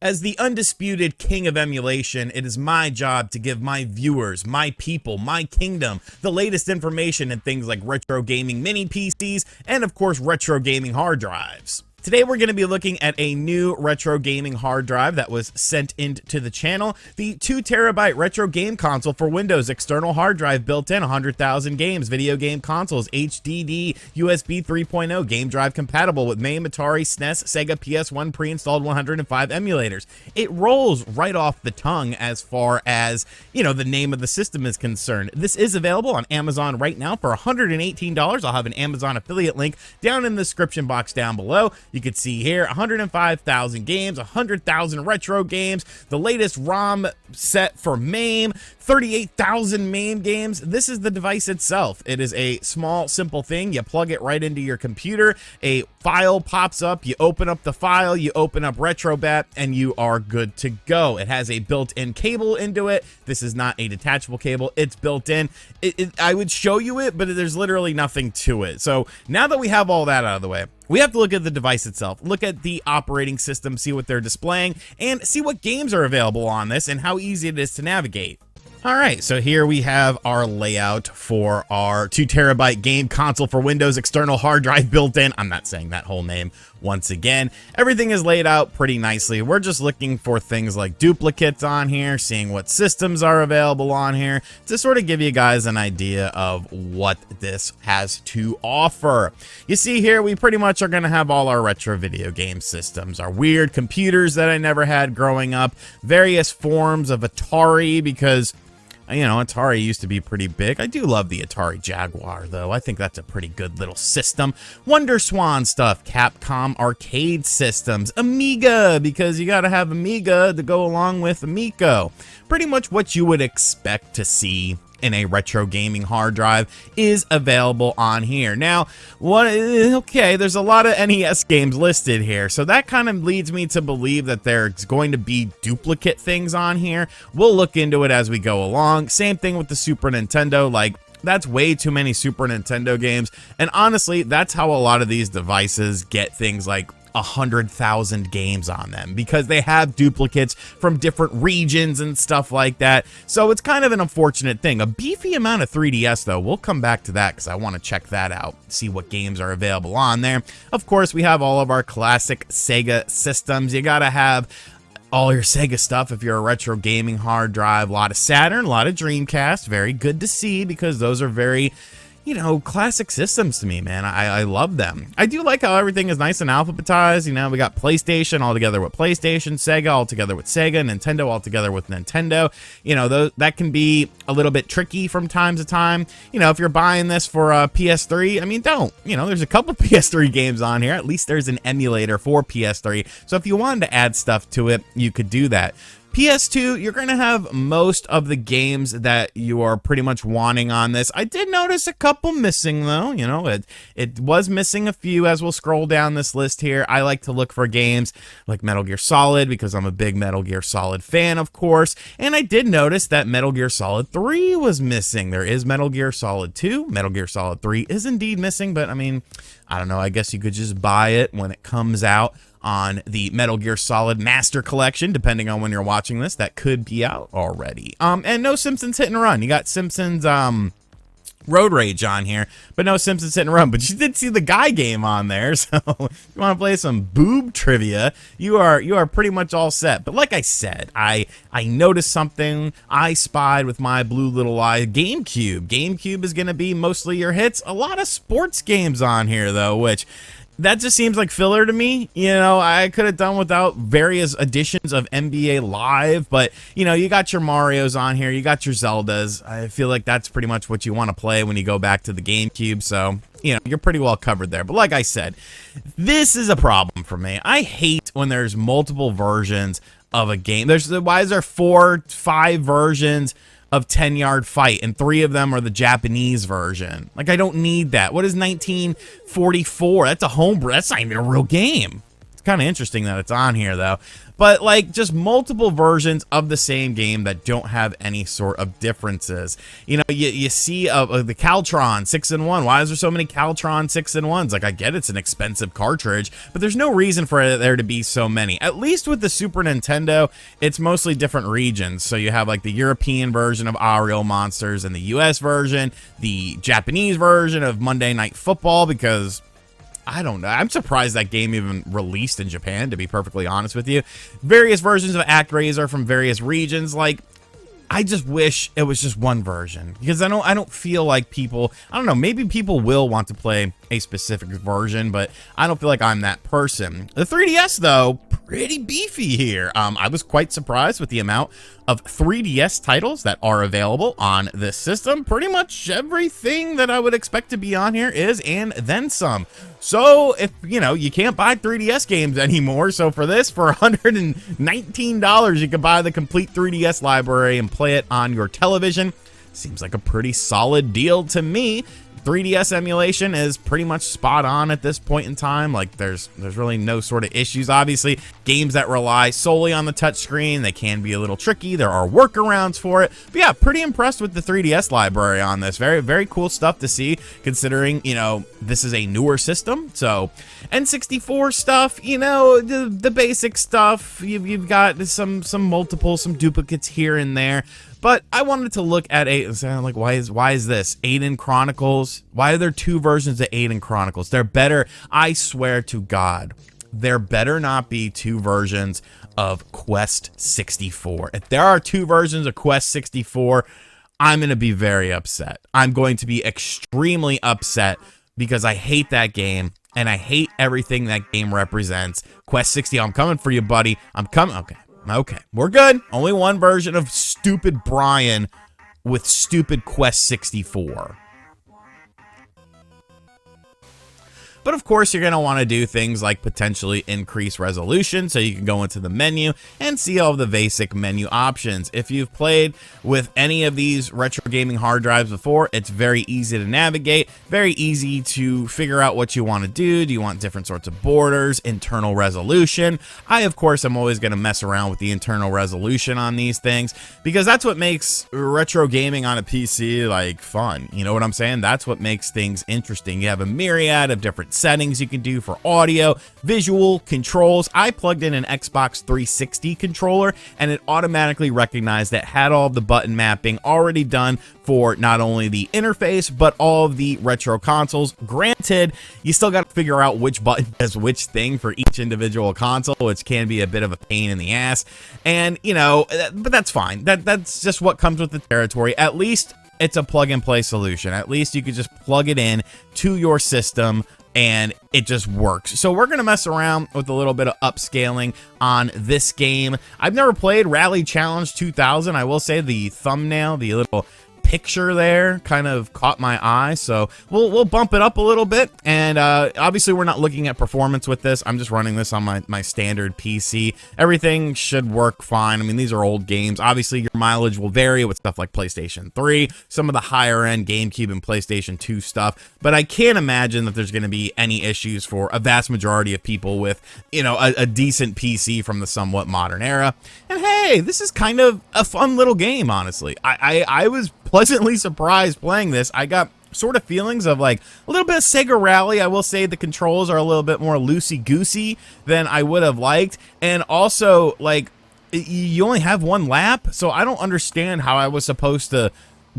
As the undisputed king of emulation, it is my job to give my viewers, my people, my kingdom, the latest information in things like retro gaming mini PCs and of course retro gaming hard drives. Today we're going to be looking at a new retro gaming hard drive that was sent into the channel, the 2TB retro game console for Windows, external hard drive built in, 100,000 games, video game consoles, HDD, USB 3.0, game drive compatible with MAME, Atari, SNES, Sega, PS1, pre-installed 105 emulators. It rolls right off the tongue as far as, you know, the name of the system is concerned. This is available on Amazon right now for $118. I'll have an Amazon affiliate link down in the description box down below. You can see here 105,000 games, 100,000 retro games, the latest ROM set for MAME, 38,000 MAME games. This is the device itself. It is a small, simple thing. You plug it right into your computer, a file pops up, you open up the file, you open up RetroBat, and you are good to go. It has a built-in cable into it. This is not a detachable cable. It's built in. I would show you it, but there's literally nothing to it. So now that we have all that out of the way, we have to look at the device itself, look at the operating system, see what they're displaying, and see what games are available on this and how easy it is to navigate. All right, so here we have our layout for our 2TB game console for Windows, external hard drive built in. I'm not saying that whole name once again. Everything is laid out pretty nicely. We're just looking for things like duplicates on here, seeing what systems are available on here to sort of give you guys an idea of what this has to offer. You see here, we pretty much are going to have all our retro video game systems, our weird computers that I never had growing up, various forms of Atari because, you know, Atari used to be pretty big. I do love the Atari Jaguar, though. I think that's a pretty good little system. Wonder Swan stuff, Capcom arcade systems, Amiga, because you got to have Amiga to go along with Amico. Pretty much what you would expect to see in a retro gaming hard drive is available on here. Now, okay, there's a lot of NES games listed here, so that kind of leads me to believe that there's going to be duplicate things on here. We'll look into it as we go along. Same thing with the Super Nintendo, like, that's way too many Super Nintendo games, and honestly, that's how a lot of these devices get things like 100,000 games on them, because they have duplicates from different regions and stuff like that. So it's kind of an unfortunate thing. A beefy amount of 3DS though. We'll come back to that because I want to check that out, see what games are available on there. Of course, we have all of our classic Sega systems. You gotta have all your Sega stuff if you're a retro gaming hard drive. A lot of Saturn, a lot of Dreamcast. Very good to see because those are very, you know, classic systems to me, man. I love them. I do like how everything is nice and alphabetized. You know, we got PlayStation all together with PlayStation, Sega all together with Sega, Nintendo all together with Nintendo. You know, that can be a little bit tricky from time to time. You know, if you're buying this for a PS3, I mean, don't. You know, there's a couple PS3 games on here. At least there's an emulator for PS3. So if you wanted to add stuff to it, you could do that. PS2, you're going to have most of the games that you are pretty much wanting on this. I did notice a couple missing, though. You know, it was missing a few as we'll scroll down this list here. I like to look for games like Metal Gear Solid because I'm a big Metal Gear Solid fan, of course. And I did notice that Metal Gear Solid 3 was missing. There is Metal Gear Solid 2. Metal Gear Solid 3 is indeed missing, but I mean, I don't know. I guess you could just buy it when it comes out on the Metal Gear Solid Master Collection, depending on when you're watching this. That could be out already. And no Simpsons Hit and Run. You got Simpsons Road Rage on here, but no Simpsons Hit and Run. But you did see the Guy game on there, so if you want to play some boob trivia, you are pretty much all set. But like I said, I noticed something I spied with my blue little eye. GameCube is going to be mostly your hits. A lot of sports games on here, though, which that just seems like filler to me. You know, I could have done without various editions of NBA Live, but, you know, you got your Marios on here, you got your Zeldas. I feel like that's pretty much what you want to play when you go back to the GameCube, so, you know, you're pretty well covered there. But like I said, this is a problem for me. I hate when there's multiple versions of a game. Why is there 4, 5 versions of 10-Yard Fight, and 3 of them are the Japanese version? Like, I don't need that. What is 1944? That's a homebrew. That's not even a real game. It's kind of interesting that it's on here, though. but like just multiple versions of the same game that don't have any sort of differences. You know, you see the Caltron 6-in-1. Why is there so many Caltron 6-in-1s? Like, I get it's an expensive cartridge, but there's no reason for there to be so many. At least with the Super Nintendo, it's mostly different regions. So you have like the European version of Real Monsters and the US version, the Japanese version of Monday Night Football, because I don't know. I'm surprised that game even released in Japan, to be perfectly honest with you. Various versions of ActRaiser from various regions. Like, I just wish it was just one version, because I don't feel like people, I don't know, maybe people will want to play a specific version, but I don't feel like I'm that person. The 3DS, though, pretty beefy here. I was quite surprised with the amount of 3DS titles that are available on this system. Pretty much everything that I would expect to be on here is, and then some. So if, you know, you can't buy 3DS games anymore, so for this, for $119, you can buy the complete 3DS library and play it on your television. Seems like a pretty solid deal to me. 3DS emulation is pretty much spot on at this point in time. Like, there's really no sort of issues. Obviously, games that rely solely on the touchscreen, they can be a little tricky. There are workarounds for it. But yeah, pretty impressed with the 3DS library on this. Very, very cool stuff to see, considering, you know, this is a newer system. So N64 stuff, you know, the basic stuff. You've got some duplicates here and there. But I wanted to look at like, why is this Aiden Chronicles? Why are there two versions of Aiden Chronicles? They're better. I swear to God, there better not be two versions of Quest 64. If there are two versions of Quest 64, I'm going to be very upset. I'm going to be extremely upset, because I hate that game and I hate everything that game represents. Quest 60, I'm coming for you, buddy. I'm coming. Okay, we're good. Only one version of stupid Brian with stupid Quest 64. But of course, you're going to want to do things like potentially increase resolution, so you can go into the menu and see all of the basic menu options. If you've played with any of these retro gaming hard drives before, it's very easy to navigate, very easy to figure out what you want to do. Do you want different sorts of borders, internal resolution? I, of course, am always going to mess around with the internal resolution on these things, because that's what makes retro gaming on a PC, like, fun. You know what I'm saying? That's what makes things interesting. You have a myriad of different settings you can do for audio, visual, controls. I plugged in an Xbox 360 controller, and it automatically recognized that had all of the button mapping already done for not only the interface, but all of the retro consoles. Granted, you still got to figure out which button does which thing for each individual console, which can be a bit of a pain in the ass. And, you know, but that's fine. That's just what comes with the territory. At least it's a plug-and-play solution. At least you could just plug it in to your system, and it just works. So we're gonna mess around with a little bit of upscaling on this game. I've never played Rally Challenge 2000. I will say the thumbnail, the little picture there, kind of caught my eye, so we'll bump it up a little bit. And obviously we're not looking at performance with this. I'm just running this on my standard PC. Everything should work fine. I mean, these are old games. Obviously your mileage will vary with stuff like PlayStation 3, some of the higher end GameCube and PlayStation 2 stuff, but I can't imagine that there's going to be any issues for a vast majority of people with, you know, a decent PC from the somewhat modern era. And hey, this is kind of a fun little game, honestly. I was pleasantly surprised playing this. I got sort of feelings of like a little bit of Sega Rally. I will say the controls are a little bit more loosey-goosey than I would have liked. And also, like, you only have one lap, so I don't understand how I was supposed to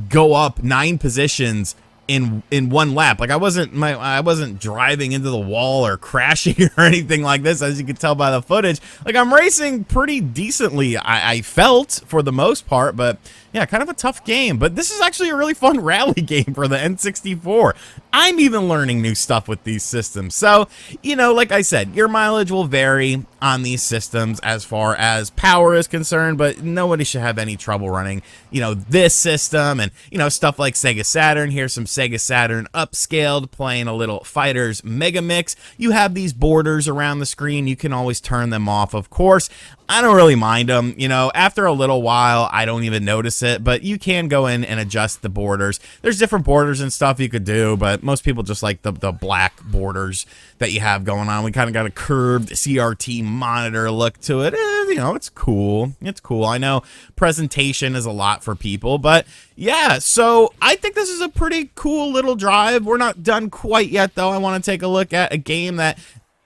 go up 9 positions in one lap. Like, I wasn't driving into the wall or crashing or anything like this, as you can tell by the footage. Like, I'm racing pretty decently, I felt, for the most part, but yeah, kind of a tough game. But this is actually a really fun rally game for the N64. I'm even learning new stuff with these systems. So, you know, like I said, your mileage will vary on these systems as far as power is concerned, but nobody should have any trouble running, you know, this system. And, you know, stuff like Sega Saturn. Here's some Sega Saturn upscaled, playing a little Fighters Mega Mix. You have these borders around the screen. You can always turn them off, of course. I don't really mind them. You know, after a little while, I don't even notice it, but you can go in and adjust the borders. There's different borders and stuff you could do, but most people just like the black borders that you have going on. We kind of got a curved CRT monitor look to it. You know, it's cool. It's cool. I know presentation is a lot for people, but yeah, so I think this is a pretty cool little drive. We're not done quite yet, though. I want to take a look at a game that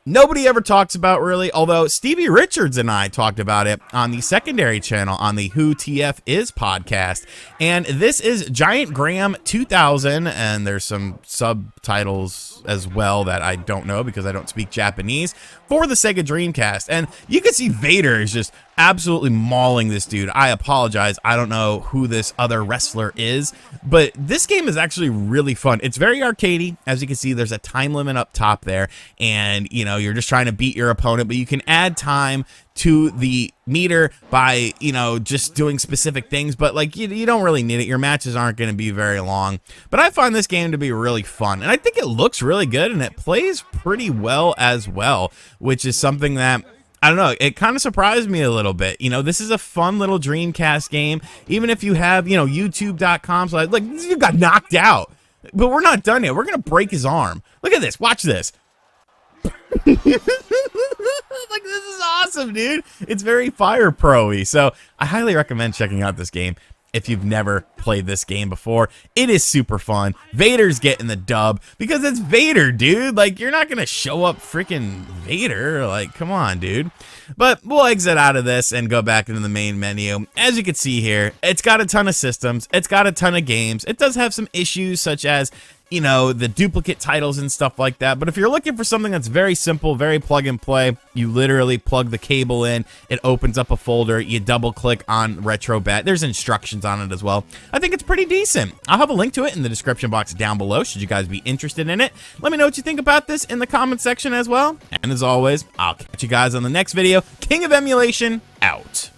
nobody ever talks about, really, although Stevie Richards and I talked about it on the secondary channel on the Who TF Is podcast. And this is Giant Graham 2000, and there's some subtitles as well that I don't know because I don't speak Japanese, for the Sega Dreamcast. And you can see Vader is just absolutely mauling this dude. I apologize, I don't know who this other wrestler is, but this game is actually really fun. It's very arcadey. As you can see, there's a time limit up top there, and you know, you're just trying to beat your opponent, but you can add time to the meter by, you know, just doing specific things, but like you don't really need it. Your matches aren't going to be very long, but I find this game to be really fun, and I think it looks really good, and it plays pretty well as well, which is something that, I don't know, it kind of surprised me a little bit. You know, this is a fun little Dreamcast game, even if you have, you know, youtube.com, so like, this dude got knocked out, but we're not done yet. We're going to break his arm. Look at this. Watch this. Like, this is awesome, dude. It's very Fire Pro-y, so I highly recommend checking out this game if you've never played this game before. It is super fun. Vader's getting the dub because it's Vader, dude. Like, you're not gonna show up freaking Vader. Like, come on, dude. But we'll exit out of this and go back into the main menu. As you can see here, it's got a ton of systems. It's got a ton of games. It does have some issues such as, you know, the duplicate titles and stuff like that. But if you're looking for something that's very simple, very plug and play, you literally plug the cable in, it opens up a folder, you double click on Retro Bat. There's instructions on it as well. I think it's pretty decent. I'll have a link to it in the description box down below should you guys be interested in it. Let me know what you think about this in the comment section as well. And as always, I'll catch you guys on the next video. King of Emulation, out.